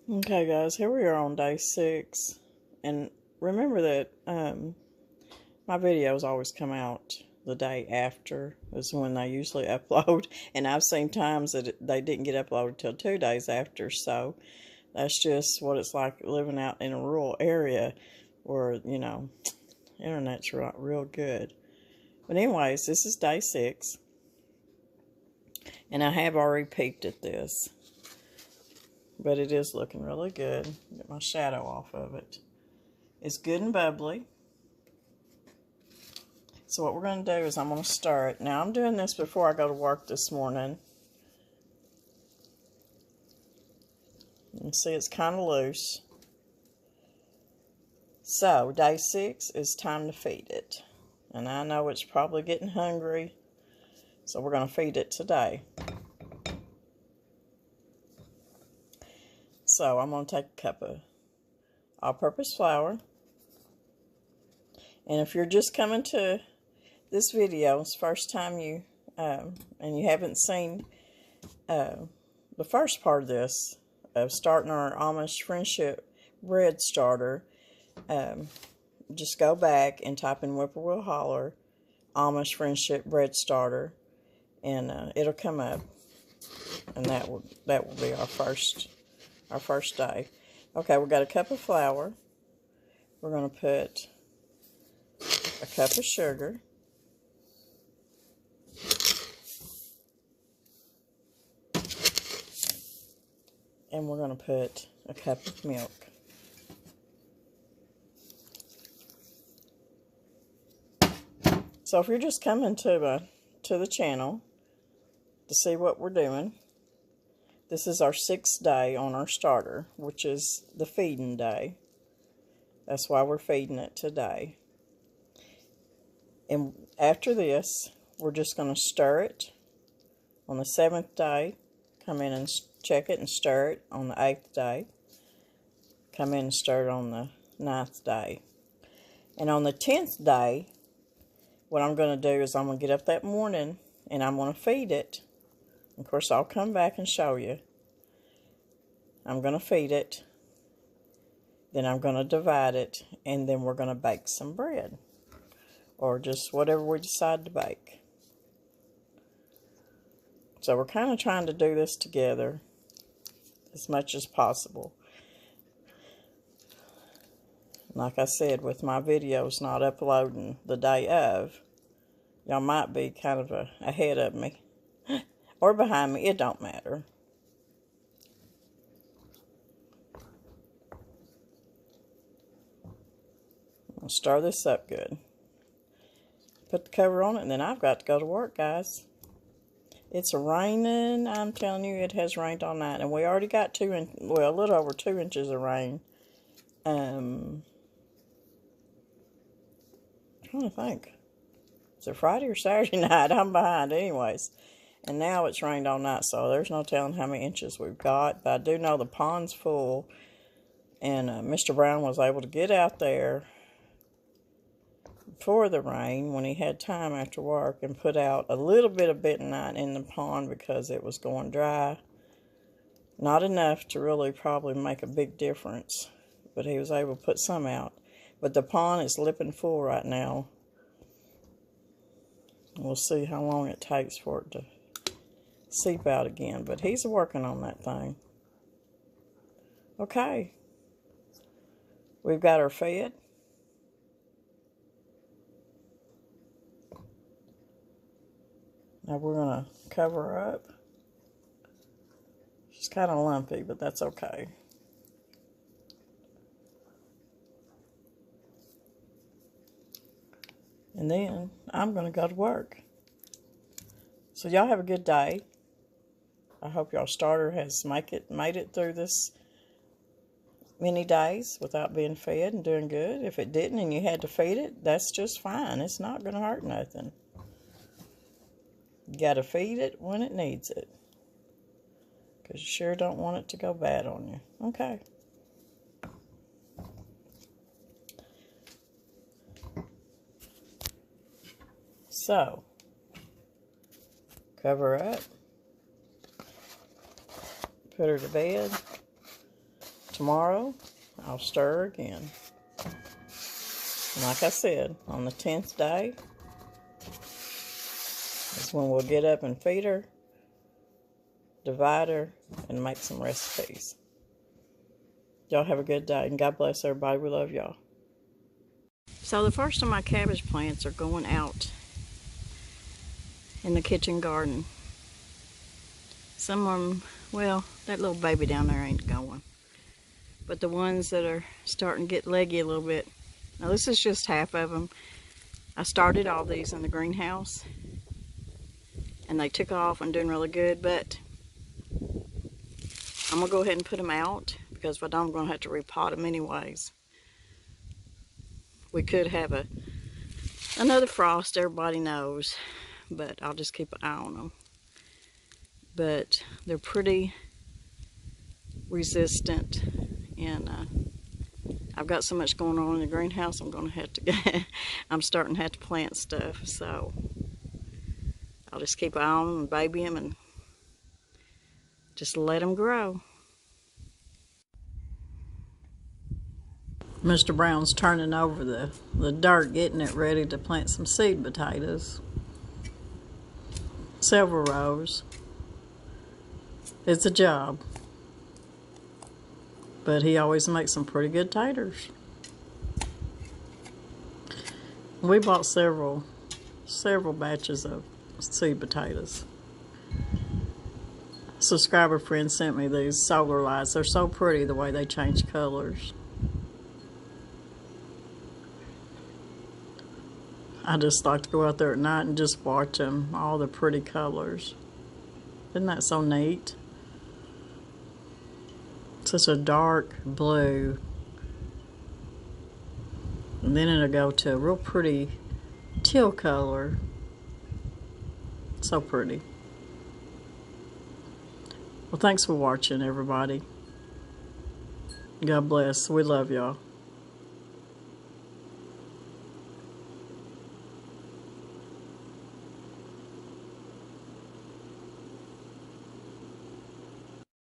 Okay, guys, here we are on day 6, and remember that my videos always come out the day after is when they usually upload, and I've seen times that they didn't get uploaded till 2 days after, so that's just what it's like living out in a rural area where, internet's real good. But anyways, this is day 6, and I have already peeked at this. But it is looking really good. Get my shadow off of it. It's good and bubbly. So what we're going to do is I'm going to stir it. Now I'm doing this before I go to work this morning. You can see it's kind of loose. So day 6 is time to feed it. And I know it's probably getting hungry. So we're going to feed it today. So I'm going to take a cup of all-purpose flour. And if you're just coming to this video, it's the first time you, and you haven't seen the first part of this, of starting our Amish Friendship Bread Starter, just go back and type in Whippoorwill Holler, Amish Friendship Bread Starter, and it'll come up. And that will be our first day. Okay, we've got a cup of flour. We're going to put a cup of sugar. And we're going to put a cup of milk. So if you're just coming to the channel to see what we're doing, this is our 6th day on our starter, which is the feeding day. That's why we're feeding it today. And after this, we're just going to stir it. On the 7th day, come in and check it and stir it. On the 8th day, come in and stir it on the 9th day. And on the 10th day, what I'm going to do is I'm going to get up that morning and I'm going to feed it. Of course, I'll come back and show you. I'm going to feed it. Then I'm going to divide it. And then we're going to bake some bread. Or just whatever we decide to bake. So we're kind of trying to do this together as much as possible. Like I said, with my videos not uploading the day of, y'all might be kind of ahead of me. Or behind me, it don't matter. I'll stir this up good. Put the cover on it, and then I've got to go to work, guys. It's raining. I'm telling you, it has rained all night. And we already got a little over 2 inches of rain. I'm trying to think. Is it Friday or Saturday night? I'm behind anyways. And now it's rained all night, so there's no telling how many inches we've got. But I do know the pond's full. And Mr. Brown was able to get out there before the rain when he had time after work and put out a little bit of bentonite in the pond because it was going dry. Not enough to really probably make a big difference. But he was able to put some out. But the pond is lipping full right now. We'll see how long it takes for it to seep out again, but he's working on that thing. Okay. We've got our fed. Now we're going to cover her up. She's kind of lumpy, but that's okay. And then I'm going to go to work. So y'all have a good day. I hope y'all starter has made it through this many days without being fed and doing good. If it didn't and you had to feed it, that's just fine. It's not going to hurt nothing. You got to feed it when it needs it. Because you sure don't want it to go bad on you. Okay. So, cover her up. Put her to bed. tomorrow I'll stir again. And like I said, on the 10th day is when we'll get up and feed her, divide her, and make some recipes. Y'all have a good day, and God bless everybody. We love y'all. So the first of my cabbage plants are going out in the kitchen garden. Some of them, well, that little baby down there ain't going. But the ones that are starting to get leggy a little bit. Now this is just half of them. I started all these in the greenhouse, and they took off and doing really good, but I'm going to go ahead and put them out, because if I don't, I'm going to have to repot them anyways. We could have another frost, everybody knows, but I'll just keep an eye on them. But they're pretty resistant, and I've got so much going on in the greenhouse, I'm going to have to I'm starting to have to plant stuff, so I'll just keep an eye on them and baby them and just let them grow. Mr. Brown's turning over the dirt, getting it ready to plant some seed potatoes. Several rows. It's a job. But he always makes some pretty good taters. We bought several batches of seed potatoes. A subscriber friend sent me these solar lights. They're so pretty the way they change colors. I just like to go out there at night and just watch them, all the pretty colors. Isn't that so neat? Such a dark blue. And then it'll go to a real pretty teal color. So pretty. Well, thanks for watching, everybody. God bless. We love y'all.